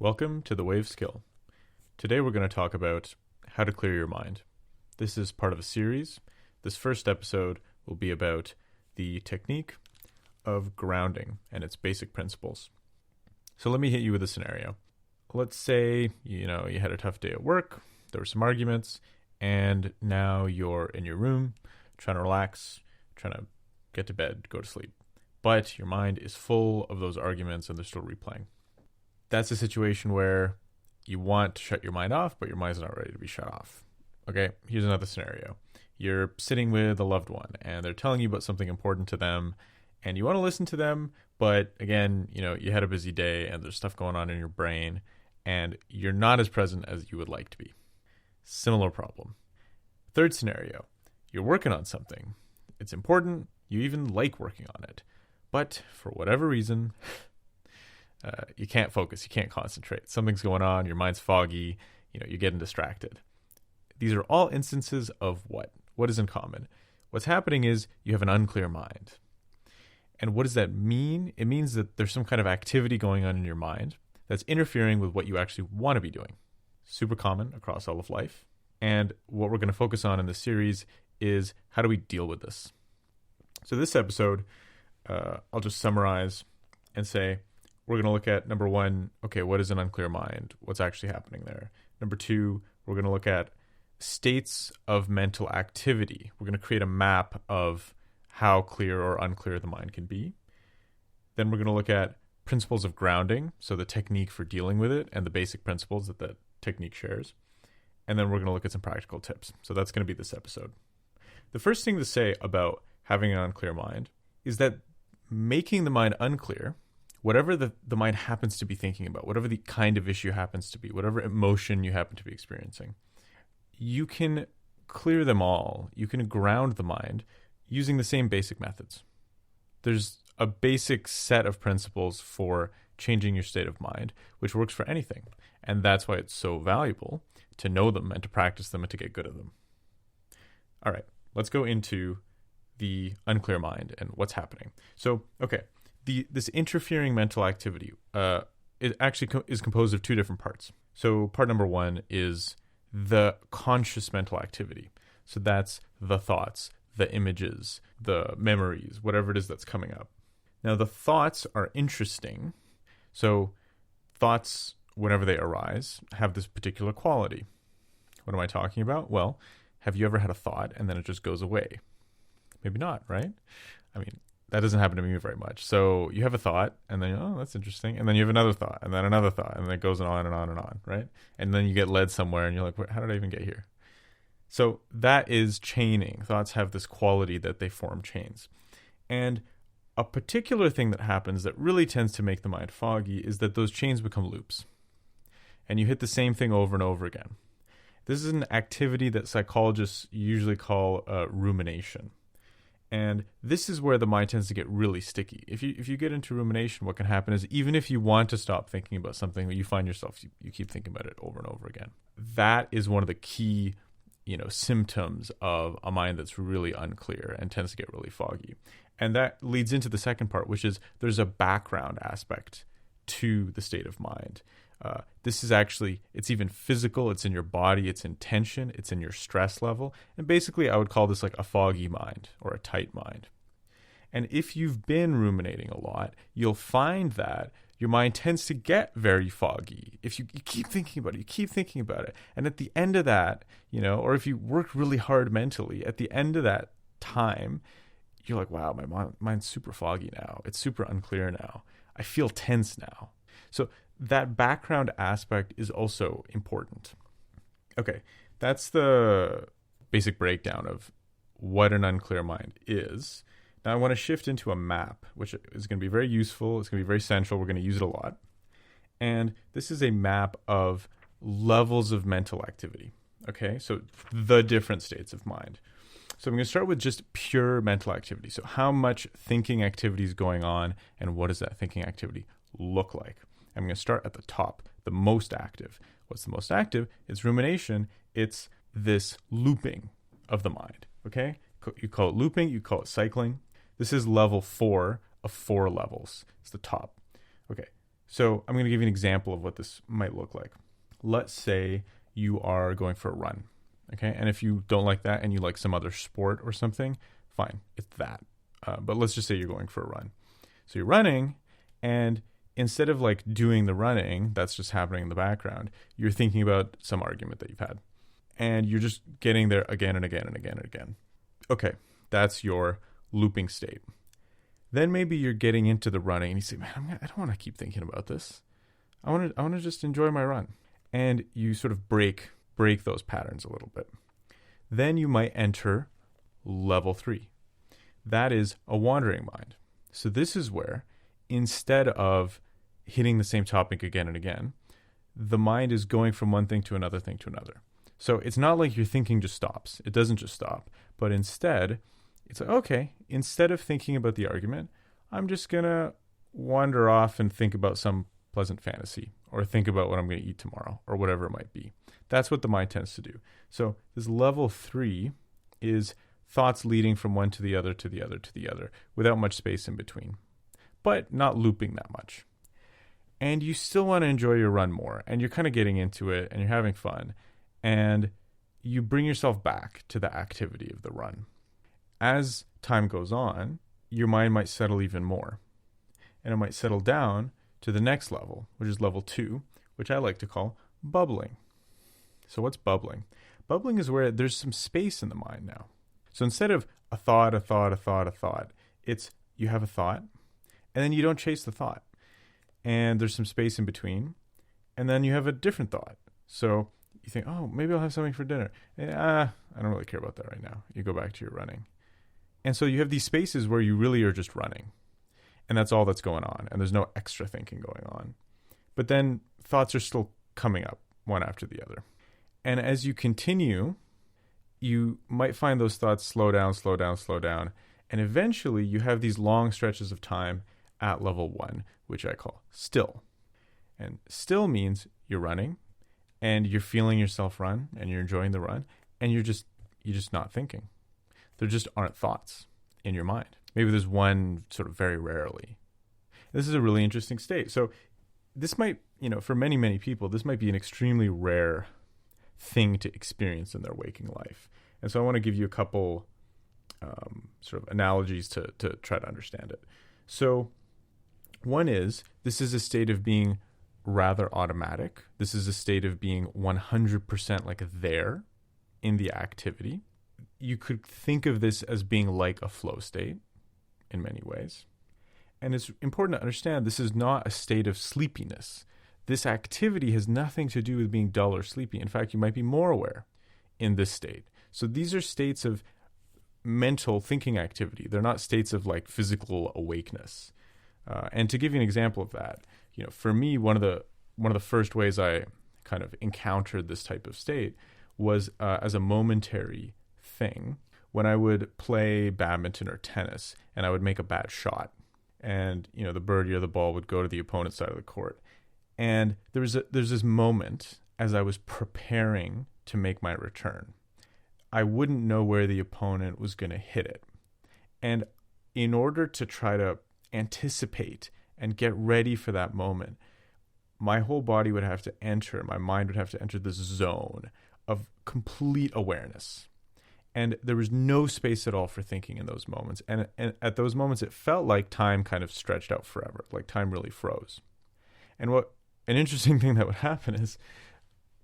Welcome to The Wave Skill. Today we're going to talk about how to clear your mind. This is part of a series. This first episode will be about the technique of grounding and its basic principles. So let me hit you with a scenario. Let's say, you had a tough day at work, there were some arguments, and now you're in your room trying to relax, trying to get to bed, go to sleep. But your mind is full of those arguments and they're still replaying. That's a situation where you want to shut your mind off, but your mind's not ready to be shut off. Okay, here's another scenario. You're sitting with a loved one and they're telling you about something important to them and you want to listen to them, but again, you had a busy day and there's stuff going on in your brain and you're not as present as you would like to be. Similar problem. Third scenario, you're working on something. It's important, you even like working on it, but for whatever reason, you can't focus, you can't concentrate. Something's going on, your mind's foggy, you're getting distracted. These are all instances of what? What is in common? What's happening is you have an unclear mind. And what does that mean? It means that there's some kind of activity going on in your mind that's interfering with what you actually want to be doing. Super common across all of life. And what we're going to focus on in this series is how do we deal with this? So this episode, I'll just summarize and say, we're going to look at, number one, okay, what is an unclear mind? What's actually happening there? Number two, we're going to look at states of mental activity. We're going to create a map of how clear or unclear the mind can be. Then we're going to look at principles of grounding, so the technique for dealing with it and the basic principles that that technique shares. And then we're going to look at some practical tips. So that's going to be this episode. The first thing to say about having an unclear mind is that making the mind unclear, whatever the mind happens to be thinking about, whatever the kind of issue happens to be, whatever emotion you happen to be experiencing, you can clear them all. You can ground the mind using the same basic methods. There's a basic set of principles for changing your state of mind, which works for anything. And that's why it's so valuable to know them and to practice them and to get good at them. All right, let's go into the unclear mind and what's happening. So, okay. This interfering mental activity, it actually is composed of two different parts. So part number one is the conscious mental activity. So that's the thoughts, the images, the memories, whatever it is that's coming up. Now the thoughts are interesting. So thoughts, whenever they arise, have this particular quality. What am I talking about? Well, have you ever had a thought and then it just goes away? Maybe not, right? I mean, that doesn't happen to me very much. So you have a thought and then, oh, that's interesting. And then you have another thought and then another thought and then it goes on and on and on, right? And then you get led somewhere and you're like, how did I even get here? So that is chaining. Thoughts have this quality that they form chains. And a particular thing that happens that really tends to make the mind foggy is that those chains become loops. And you hit the same thing over and over again. This is an activity that psychologists usually call rumination. And this is where the mind tends to get really sticky. If you get into rumination, what can happen is even if you want to stop thinking about something, you find yourself, you keep thinking about it over and over again. That is one of the key, symptoms of a mind that's really unclear and tends to get really foggy. And that leads into the second part, which is there's a background aspect to the state of mind. This is actually, it's even physical, it's in your body, it's in tension, it's in your stress level. And basically I would call this like a foggy mind or a tight mind. And if you've been ruminating a lot, you'll find that your mind tends to get very foggy. If you keep thinking about it, And at the end of that, or if you work really hard mentally, at the end of that time, you're like, wow, my mind's super foggy now. It's super unclear now. I feel tense now. So that background aspect is also important. Okay, that's the basic breakdown of what an unclear mind is. Now I want to shift into a map, which is going to be very useful. It's going to be very central. We're going to use it a lot. And this is a map of levels of mental activity. Okay, so the different states of mind. So I'm going to start with just pure mental activity. So how much thinking activity is going on and what does that thinking activity look like? I'm going to start at the top, the most active. What's the most active? It's rumination. It's this looping of the mind, okay? You call it looping, you call it cycling. This is level 4 of 4 levels. It's the top. Okay, So I'm going to give you an example of what this might look like. Let's say you are going for a run, okay? And if you don't like that and you like some other sport or something, fine, it's that. But let's just say you're going for a run. So you're running, and instead of like doing the running, that's just happening in the background, you're thinking about some argument that you've had. And you're just getting there again and again and again and again. Okay, that's your looping state. Then maybe you're getting into the running and you say, man, I don't want to keep thinking about this. I want to just enjoy my run. And you sort of break those patterns a little bit. Then you might enter level 3. That is a wandering mind. So this is where, instead of hitting the same topic again and again, the mind is going from one thing to another thing to another. So it's not like your thinking just stops. It doesn't just stop. But instead, it's like, okay, instead of thinking about the argument, I'm just going to wander off and think about some pleasant fantasy, or think about what I'm going to eat tomorrow, or whatever it might be. That's what the mind tends to do. So this level 3 is thoughts leading from one to the other, to the other, to the other, without much space in between, but not looping that much. And you still want to enjoy your run more, and you're kind of getting into it, and you're having fun, and you bring yourself back to the activity of the run. As time goes on, your mind might settle even more, and it might settle down to the next level, which is level 2, which I like to call bubbling. So what's bubbling? Bubbling is where there's some space in the mind now. So instead of a thought, it's you have a thought, and then you don't chase the thought. And there's some space in between, and then you have a different thought. So you think, oh, maybe I'll have something for dinner. I don't really care about that right now. You go back to your running. And so you have these spaces where you really are just running. And that's all that's going on. And there's no extra thinking going on. But then thoughts are still coming up one after the other. And as you continue, you might find those thoughts slow down. And eventually you have these long stretches of time at level 1, which I call still. And still means you're running and you're feeling yourself run and you're enjoying the run and you're just not thinking. There just aren't thoughts in your mind. Maybe there's one sort of very rarely. This is a really interesting state. So this might, for many, many people, this might be an extremely rare thing to experience in their waking life. And so I want to give you a couple sort of analogies to try to understand it. So one is, this is a state of being rather automatic. This is a state of being 100% like there in the activity. You could think of this as being like a flow state in many ways. And it's important to understand this is not a state of sleepiness. This activity has nothing to do with being dull or sleepy. In fact, you might be more aware in this state. So these are states of mental thinking activity. They're not states of like physical awakeness. And to give you an example of that, for me, one of the first ways I kind of encountered this type of state was as a momentary thing when I would play badminton or tennis and I would make a bad shot, and the birdie or the ball would go to the opponent's side of the court. And there's this moment as I was preparing to make my return. I wouldn't know where the opponent was going to hit it. And in order to try to anticipate and get ready for that moment, my whole body would have to enter, my mind would have to enter this zone of complete awareness. And there was no space at all for thinking in those moments. And at those moments, it felt like time kind of stretched out forever, like time really froze. And what an interesting thing that would happen is,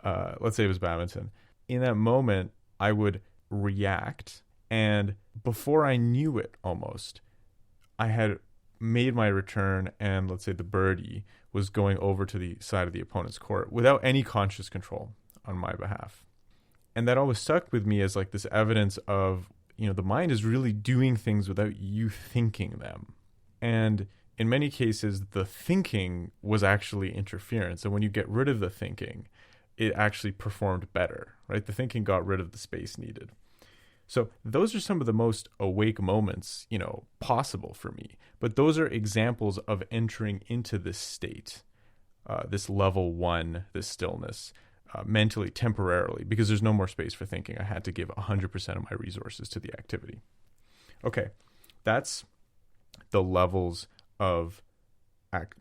let's say it was badminton. In that moment, I would react. And before I knew it almost, I had made my return, and let's say the birdie was going over to the side of the opponent's court without any conscious control on my behalf. And that always stuck with me as like this evidence of, the mind is really doing things without you thinking them. And in many cases, the thinking was actually interference. And when you get rid of the thinking, it actually performed better, right? The thinking got rid of the space needed. So those are some of the most awake moments, possible for me. But those are examples of entering into this state, this level 1, this stillness, mentally, temporarily, because there's no more space for thinking. I had to give 100% of my resources to the activity. Okay, that's the levels of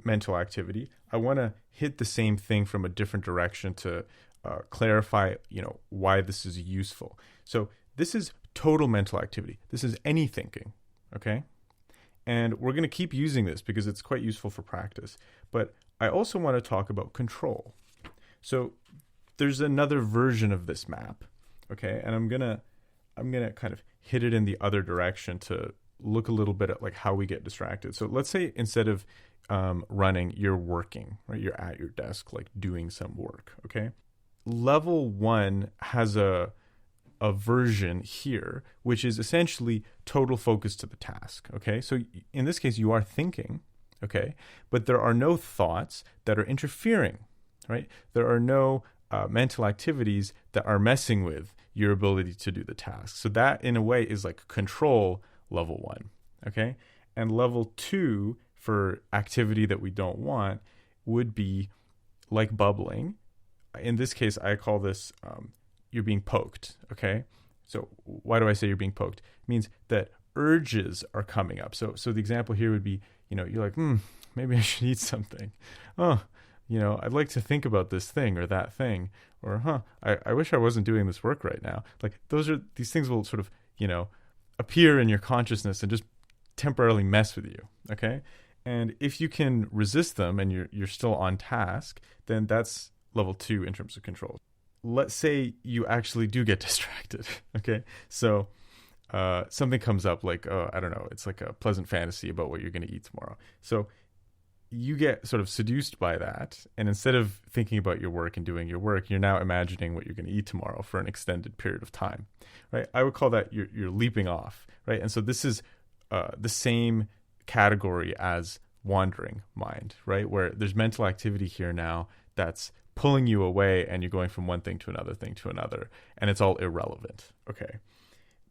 mental activity, I want to hit the same thing from a different direction to clarify, why this is useful. So this is total mental activity. This is any thinking, okay? And we're going to keep using this because it's quite useful for practice. But I also want to talk about control. So there's another version of this map, okay? And I'm gonna kind of hit it in the other direction to look a little bit at like how we get distracted. So let's say instead of running, you're working, right? You're at your desk, like doing some work, okay? Level 1 has a version here, which is essentially total focus to the task, okay? So in this case, you are thinking, okay? But there are no thoughts that are interfering, right? There are no mental activities that are messing with your ability to do the task. So that, in a way, is like control level 1, okay? And level 2 for activity that we don't want would be like bubbling. In this case, I call this you're being poked, okay? So why do I say you're being poked? It means that urges are coming up. So the example here would be, you're like, maybe I should eat something. Oh, I'd like to think about this thing or that thing. Or, I wish I wasn't doing this work right now. Like these things will sort of, appear in your consciousness and just temporarily mess with you, okay? And if you can resist them and you're still on task, then that's level 2 in terms of control. Let's say you actually do get distracted, okay? So something comes up like, I don't know, it's like a pleasant fantasy about what you're going to eat tomorrow. So you get sort of seduced by that. And instead of thinking about your work and doing your work, you're now imagining what you're going to eat tomorrow for an extended period of time, right? I would call that you're leaping off, right? And so this is the same category as wandering mind, right? Where there's mental activity here now that's pulling you away and you're going from one thing to another thing to another, and it's all irrelevant, okay?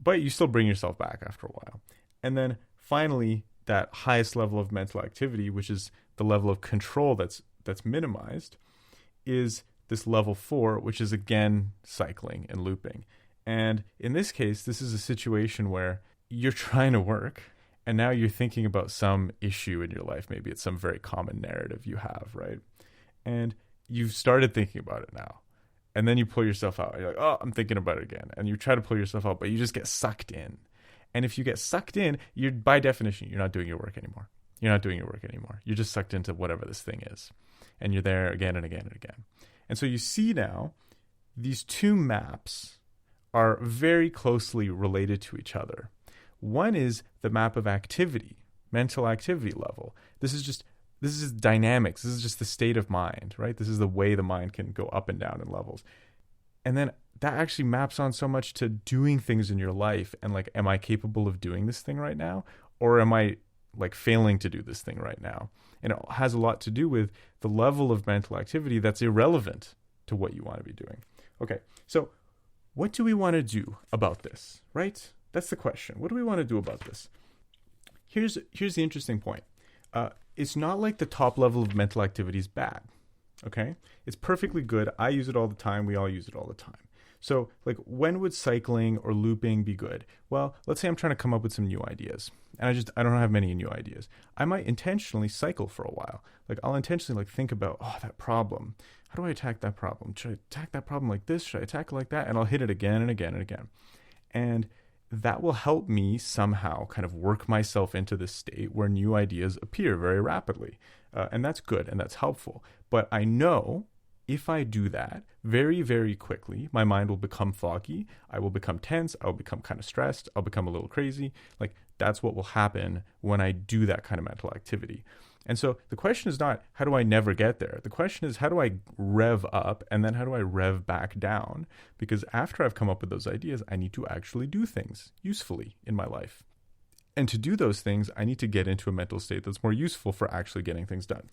But you still bring yourself back after a while. And then finally, that highest level of mental activity, which is the level of control that's minimized, is this level 4, which is again cycling and looping. And in this case, this is a situation where you're trying to work and now you're thinking about some issue in your life. Maybe it's some very common narrative you have, right? And you've started thinking about it now. And then you pull yourself out. You're like, oh, I'm thinking about it again. And you try to pull yourself out, but you just get sucked in. And if you get sucked in, you're by definition, you're not doing your work anymore. You're just sucked into whatever this thing is. And you're there again and again and again. And so you see now, these two maps are very closely related to each other. One is the map of activity, mental activity level. This is dynamics. This is just the state of mind, right? This is the way the mind can go up and down in levels. And then that actually maps on so much to doing things in your life and like, am I capable of doing this thing right now? Or am I like failing to do this thing right now? And it has a lot to do with the level of mental activity that's irrelevant to what you want to be doing. Okay, so what do we want to do about this, right? That's the question. What do we want to do about this? Here's the interesting point. It's not like the top level of mental activity is bad, okay? It's perfectly good. I use it all the time. We all use it all the time. So like, when would cycling or looping be good? Well, let's say I'm trying to come up with some new ideas and I don't have many new ideas. I might intentionally cycle for a while. Like I'll intentionally like think about, that problem. How do I attack that problem? Should I attack that problem like this? Should I attack it like that? And I'll hit it again and again and again. And that will help me somehow kind of work myself into this state where new ideas appear very rapidly. And that's good and that's helpful. But I know if I do that very, very quickly, my mind will become foggy. I will become tense. I'll become kind of stressed. I'll become a little crazy. Like that's what will happen when I do that kind of mental activity. And so the question is not, how do I never get there? The question is, how do I rev up and then how do I rev back down? Because after I've come up with those ideas, I need to actually do things usefully in my life. And to do those things, I need to get into a mental state that's more useful for actually getting things done.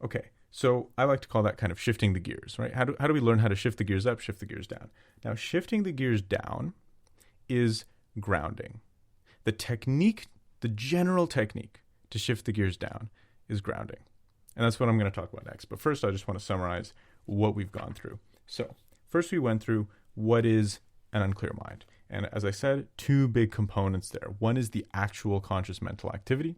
Okay, so I like to call that kind of shifting the gears, right? How do we learn how to shift the gears up, shift the gears down? Now, shifting the gears down is grounding. The general technique to shift the gears down is grounding. And that's what I'm going to talk about next. But first, I just want to summarize what we've gone through. So first we went through what is an unclear mind. And as I said, two big components there. One is the actual conscious mental activity,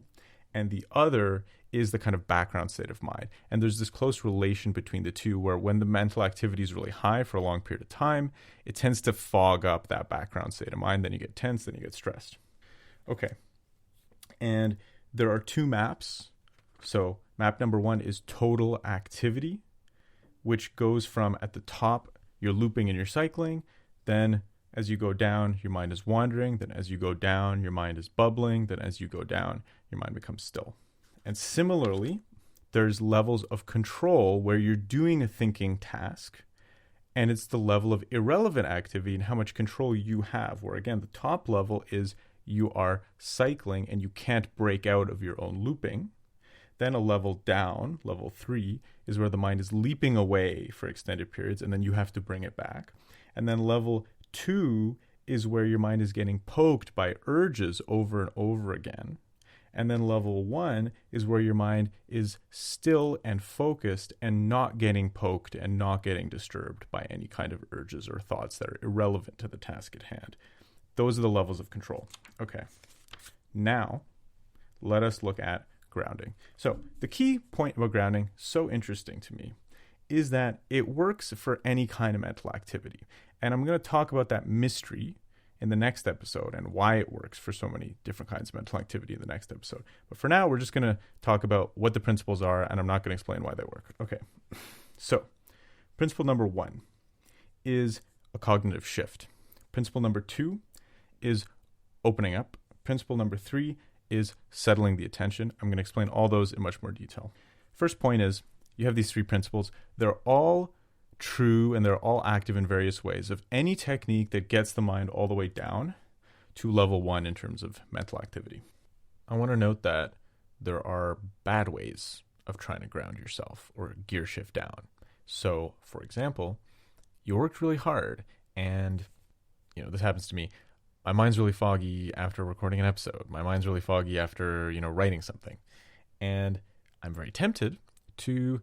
and the other is the kind of background state of mind. And there's this close relation between the two where when the mental activity is really high for a long period of time, it tends to fog up that background state of mind. Then you get tense, then you get stressed. Okay. And there are two maps. So map number 1 is total activity, which goes from at the top, you're looping and you're cycling. Then as you go down, your mind is wandering. Then as you go down, your mind is bubbling. Then as you go down, your mind becomes still. And similarly, there's levels of control where you're doing a thinking task, and it's the level of irrelevant activity and how much control you have, where again, the top level is you are cycling and you can't break out of your own looping. Then a level down, level 3, is where the mind is leaping away for extended periods, and then you have to bring it back. And then level 2 is where your mind is getting poked by urges over and over again. And then level 1 is where your mind is still and focused and not getting poked and not getting disturbed by any kind of urges or thoughts that are irrelevant to the task at hand. Those are the levels of control. Okay. Now, let us look at grounding. So the key point about grounding, so interesting to me, is that it works for any kind of mental activity. And I'm going to talk about that mystery in the next episode and why it works for so many different kinds of mental activity in the next episode. But for now, we're just going to talk about what the principles are, and I'm not going to explain why they work. Okay. So principle number 1 is a cognitive shift. Principle number 2 is opening up. Principle number 3 is settling the attention. I'm going to explain all those in much more detail. First point is you have these 3 principles. They're all true and they're all active in various ways of any technique that gets the mind all the way down to level 1 in terms of mental activity. I want to note that there are bad ways of trying to ground yourself or gear shift down. So, for example, you worked really hard and, this happens to me. My mind's really foggy after recording an episode. My mind's really foggy after, writing something. And I'm very tempted to,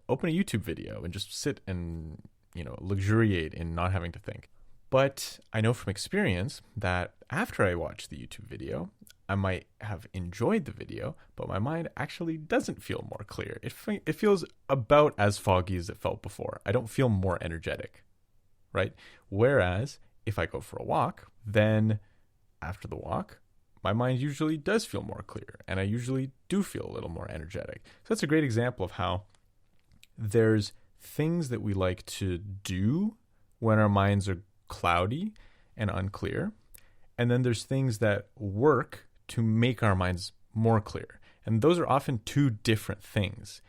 open a YouTube video and just sit and, luxuriate in not having to think. But I know from experience that after I watch the YouTube video, I might have enjoyed the video, but my mind actually doesn't feel more clear. It feels about as foggy as it felt before. I don't feel more energetic, right? Whereas if I go for a walk, then after the walk, my mind usually does feel more clear, and I usually do feel a little more energetic. So that's a great example of how there's things that we like to do when our minds are cloudy and unclear, and then there's things that work to make our minds more clear. And those are often 2 different things.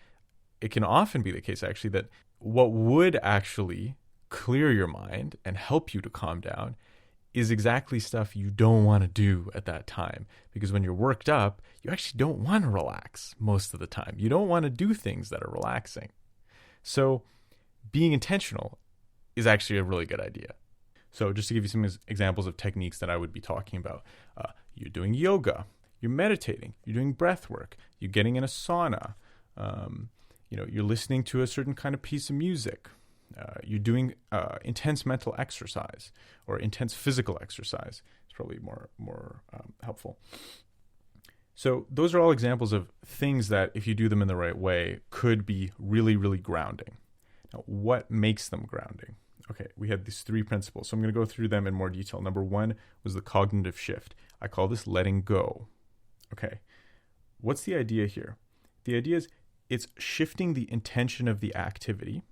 It can often be the case, actually, that what would actually clear your mind and help you to calm down is exactly stuff you don't want to do at that time. Because when you're worked up, you actually don't want to relax most of the time. You don't want to do things that are relaxing. So being intentional is actually a really good idea. So just to give you some examples of techniques that I would be talking about, you're doing yoga, you're meditating, you're doing breath work, you're getting in a sauna, you're listening to a certain kind of piece of music, you're doing intense mental exercise or intense physical exercise. It's probably more helpful. So those are all examples of things that, if you do them in the right way, could be really, really grounding. Now, what makes them grounding? Okay, we had these 3 principles, so I'm going to go through them in more detail. Number 1 was the cognitive shift. I call this letting go. Okay, what's the idea here? The idea is it's shifting the intention of the activity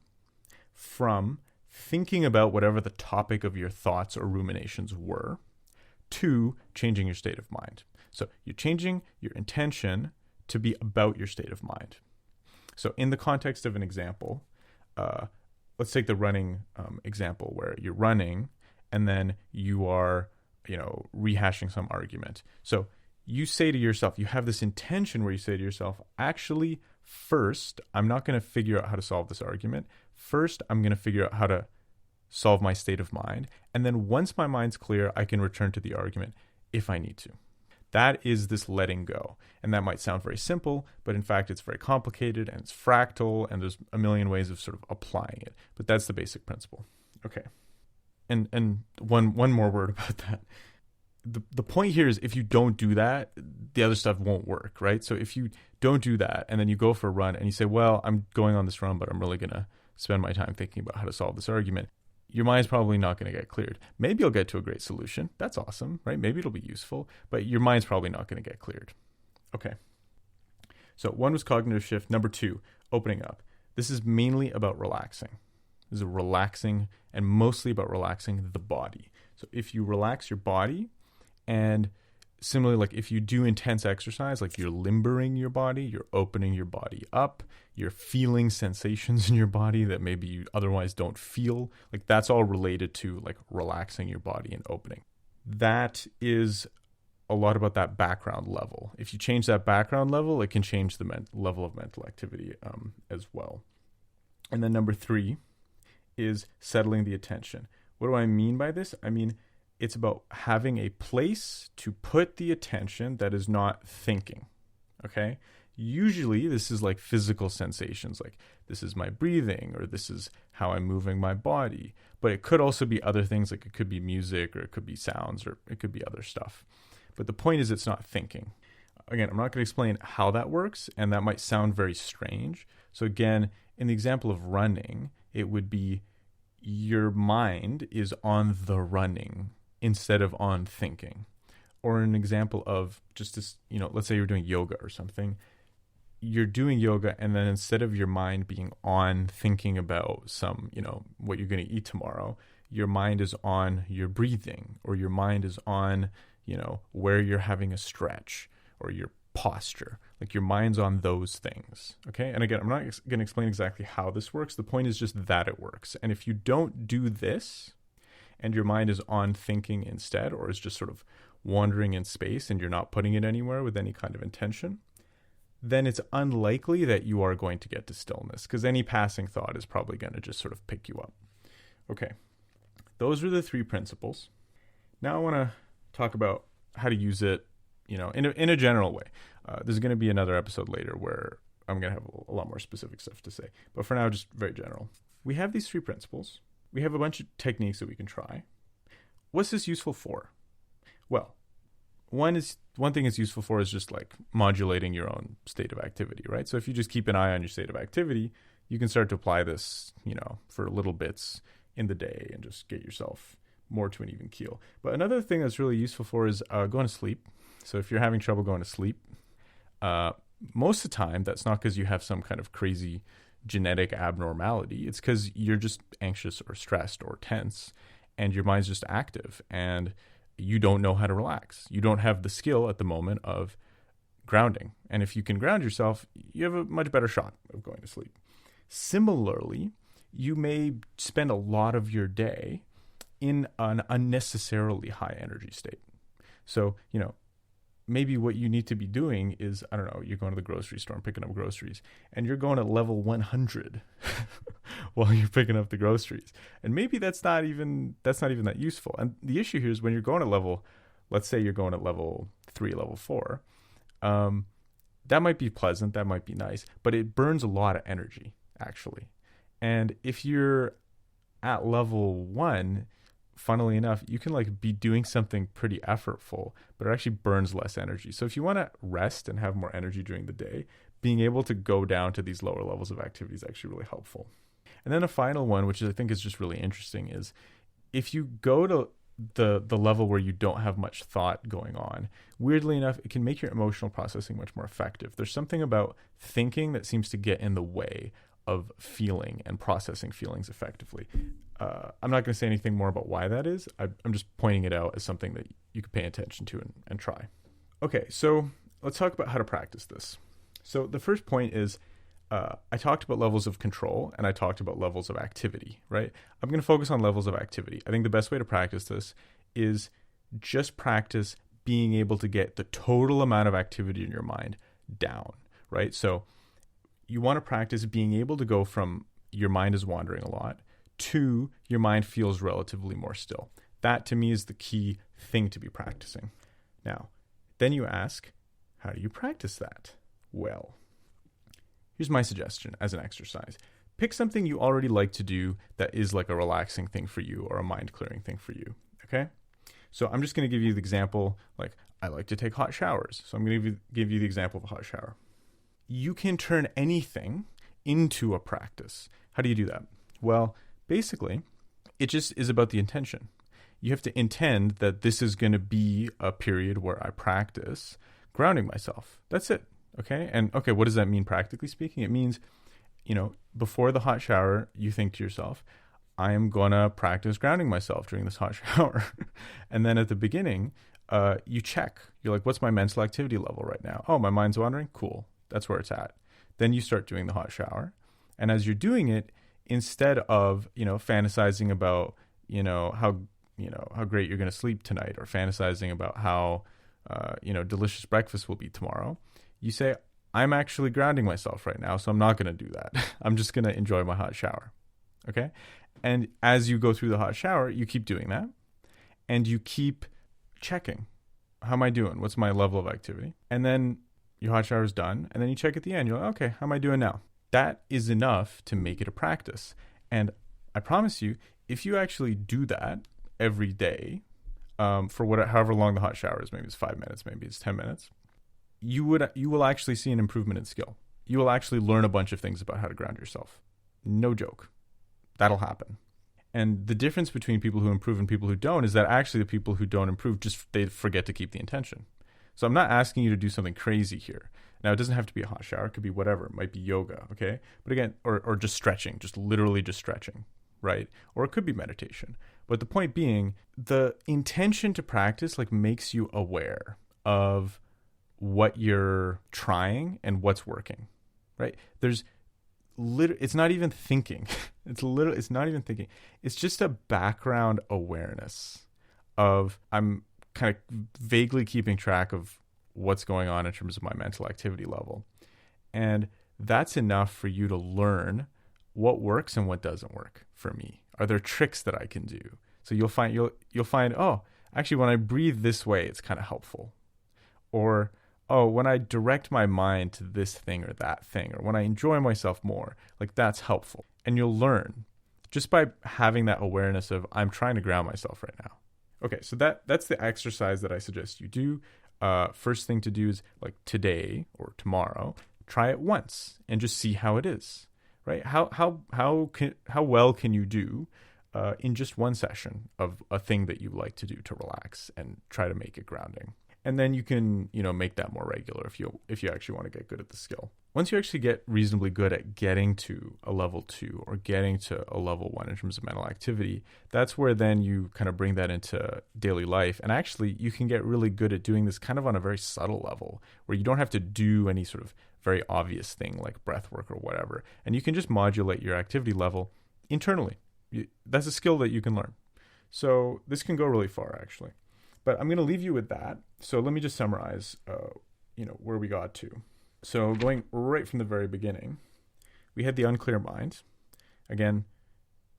from thinking about whatever the topic of your thoughts or ruminations were to changing your state of mind. So you're changing your intention to be about your state of mind. So in the context of an example, let's take the running example where you're running and then you are, rehashing some argument. So you say to yourself, you have this intention where you say to yourself, actually, first, I'm not going to figure out how to solve this argument. First, I'm going to figure out how to solve my state of mind. And then once my mind's clear, I can return to the argument if I need to. That is this letting go. And that might sound very simple, but in fact, it's very complicated and it's fractal and there's a million ways of sort of applying it. But that's the basic principle. Okay. And one more word about that. the point here is if you don't do that, the other stuff won't work, right? So if you don't do that and then you go for a run and you say, well, I'm going on this run, but I'm really going to spend my time thinking about how to solve this argument, your mind's probably not going to get cleared. Maybe you'll get to a great solution. That's awesome, right? Maybe it'll be useful, but your mind's probably not going to get cleared. Okay. So 1 was cognitive shift. Number 2, opening up. This is mainly about relaxing. This is relaxing and mostly about relaxing the body. So if you relax your body, and similarly, like if you do intense exercise, like you're limbering your body, you're opening your body up, you're feeling sensations in your body that maybe you otherwise don't feel, like that's all related to like relaxing your body and opening. That is a lot about that background level. If you change that background level, it can change the level of mental activity as well. And then number 3 is settling the attention. What do I mean by this? I mean, it's about having a place to put the attention that is not thinking, okay? Usually this is like physical sensations, like this is my breathing or this is how I'm moving my body. But it could also be other things, like it could be music or it could be sounds or it could be other stuff. But the point is it's not thinking. Again, I'm not going to explain how that works, and that might sound very strange. So again, in the example of running, it would be your mind is on the running instead of on thinking. Or an example of just this, let's say you're doing yoga or something. You're doing yoga, and then instead of your mind being on thinking about some, what you're going to eat tomorrow, your mind is on your breathing, or your mind is on, where you're having a stretch or your posture. Like your mind's on those things. Okay. And again, I'm not going to explain exactly how this works. The point is just that it works. And if you don't do this, and your mind is on thinking instead, or is just sort of wandering in space and you're not putting it anywhere with any kind of intention, then it's unlikely that you are going to get to stillness, because any passing thought is probably going to just sort of pick you up. Okay, those are the 3 principles. Now I want to talk about how to use it, in a general way. There's going to be another episode later where I'm going to have a lot more specific stuff to say. But for now, just very general. We have these 3 principles. We have a bunch of techniques that we can try. What's this useful for? Well, one thing it's useful for is just like modulating your own state of activity, right? So if you just keep an eye on your state of activity, you can start to apply this, for little bits in the day and just get yourself more to an even keel. But another thing that's really useful for is going to sleep. So if you're having trouble going to sleep, most of the time, that's not because you have some kind of crazy genetic abnormality. It's because you're just anxious or stressed or tense, and your mind's just active, and you don't know how to relax. You don't have the skill at the moment of grounding. And if you can ground yourself, you have a much better shot of going to sleep. Similarly, you may spend a lot of your day in an unnecessarily high energy state. So, maybe what you need to be doing is, I don't know, you're going to the grocery store and picking up groceries, and you're going at level 100 while you're picking up the groceries. And maybe that's not even that useful. And the issue here is when you're going at level, let's say you're going at level 3, level 4, that might be pleasant, that might be nice, but it burns a lot of energy, actually. And if you're at level 1, funnily enough, you can like be doing something pretty effortful, but it actually burns less energy. So if you want to rest and have more energy during the day, being able to go down to these lower levels of activity is actually really helpful. And then a final one, which I think is just really interesting, is if you go to the level where you don't have much thought going on, weirdly enough, it can make your emotional processing much more effective. There's something about thinking that seems to get in the way of feeling and processing feelings effectively. I'm not going to say anything more about why that is. I'm just pointing it out as something that you could pay attention to and try. Okay, so let's talk about how to practice this. So the first point is I talked about levels of control and I talked about levels of activity, right? I'm going to focus on levels of activity. I think the best way to practice this is just practice being able to get the total amount of activity in your mind down, right? So you want to practice being able to go from your mind is wandering a lot to your mind feels relatively more still. That to me is the key thing to be practicing. Now, then you ask, how do you practice that? Well, here's my suggestion as an exercise. Pick something you already like to do that is like a relaxing thing for you or a mind clearing thing for you. Okay? So I'm just going to give you the example, like I like to take hot showers. So I'm going to give you the example of a hot shower. You can turn anything into a practice. How do you do that? Well, basically, it just is about the intention. You have to intend that this is going to be a period where I practice grounding myself. That's it. Okay. And okay, what does that mean practically speaking? It means, before the hot shower, you think to yourself, I am going to practice grounding myself during this hot shower. And then at the beginning, you check. You're like, what's my mental activity level right now? Oh, my mind's wandering? Cool. That's where it's at. Then you start doing the hot shower. And as you're doing it, instead of, fantasizing about, how great you're going to sleep tonight, or fantasizing about how, delicious breakfast will be tomorrow, you say, I'm actually grounding myself right now, so I'm not going to do that. I'm just going to enjoy my hot shower. Okay? And as you go through the hot shower, you keep doing that, and you keep checking. How am I doing? What's my level of activity? And then your hot shower is done, and then you check at the end. You're like, okay, how am I doing now? That is enough to make it a practice. And I promise you, if you actually do that every day, for however long the hot shower is, maybe it's 5 minutes, maybe it's 10 minutes, you will actually see an improvement in skill. You will actually learn a bunch of things about how to ground yourself. No joke. That'll happen. And the difference between people who improve and people who don't is that actually the people who don't improve, they forget to keep the intention. So I'm not asking you to do something crazy here. Now, it doesn't have to be a hot shower. It could be whatever. It might be yoga, okay? But again, or just stretching, just literally just stretching, right? Or it could be meditation. But the point being, the intention to practice makes you aware of what you're trying and what's working, right? It's not even thinking. It's not even thinking. It's just a background awareness of, I'm kind of vaguely keeping track of what's going on in terms of my mental activity level. And that's enough for you to learn what works and what doesn't work for me. Are there tricks that I can do? So you'll find, oh, actually when I breathe this way, it's kind of helpful. Or, oh, when I direct my mind to this thing or that thing, or when I enjoy myself more, that's helpful. And you'll learn just by having that awareness of, I'm trying to ground myself right now. Okay, so that's the exercise that I suggest you do. First thing to do is, today or tomorrow, try it once and just see how it is, right? How well can you do in just one session of a thing that you like to do to relax and try to make it grounding? And then you can, make that more regular if you actually want to get good at the skill. Once you actually get reasonably good at getting to a level 2 or getting to a level 1 in terms of mental activity, that's where then you kind of bring that into daily life. And actually, you can get really good at doing this kind of on a very subtle level, where you don't have to do any sort of very obvious thing like breath work or whatever. And you can just modulate your activity level internally. That's a skill that you can learn. So this can go really far, actually. But I'm going to leave you with that. So let me just summarize, where we got to. So going right from the very beginning, we had the unclear mind. Again,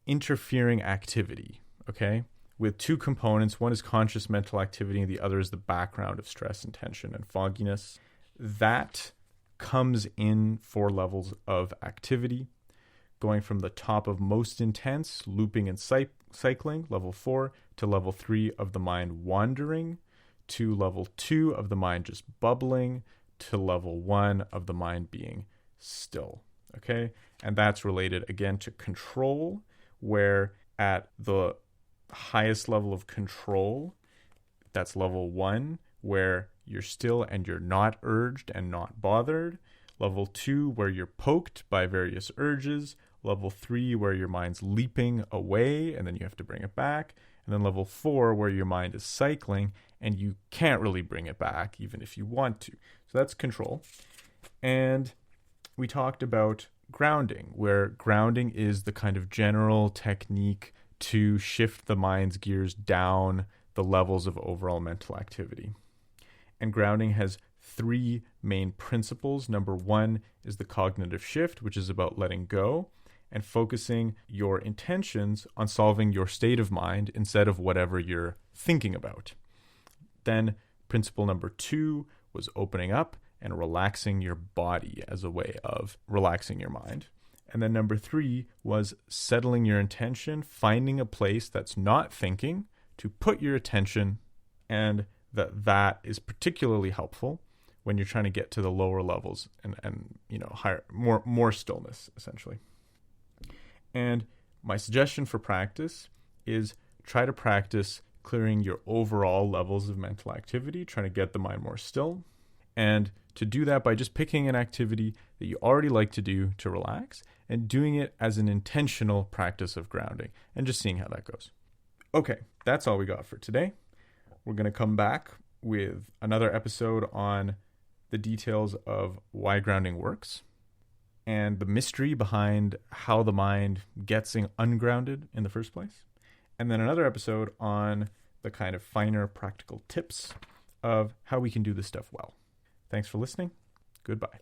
interfering activity, okay, with two components. One is conscious mental activity, and the other is the background of stress and tension and fogginess. That comes in 4 levels of activity, going from the top of most intense, looping and cycling, level 4, to level 3 of the mind wandering, to level 2 of the mind just bubbling, to level 1 of the mind being still. Okay? And that's related again to control, where at the highest level of control, that's level 1, where you're still and you're not urged and not bothered. Level 2, where you're poked by various urges. Level 3, where your mind's leaping away and then you have to bring it back. And then level 4, where your mind is cycling and you can't really bring it back even if you want to. So that's control. And we talked about grounding, where grounding is the kind of general technique to shift the mind's gears down the levels of overall mental activity. And grounding has 3 main principles. Number 1 is the cognitive shift, which is about letting go and focusing your intentions on solving your state of mind instead of whatever you're thinking about. Then principle number 2 was opening up and relaxing your body as a way of relaxing your mind. And then number 3 was settling your intention, finding a place that's not thinking to put your attention, and that is particularly helpful when you're trying to get to the lower levels and higher, more stillness, essentially. And my suggestion for practice is try to practice clearing your overall levels of mental activity, trying to get the mind more still. And to do that by just picking an activity that you already like to do to relax and doing it as an intentional practice of grounding and just seeing how that goes. Okay, that's all we got for today. We're going to come back with another episode on the details of why grounding works and the mystery behind how the mind gets ungrounded in the first place. And then another episode on the kind of finer practical tips of how we can do this stuff well. Thanks for listening. Goodbye.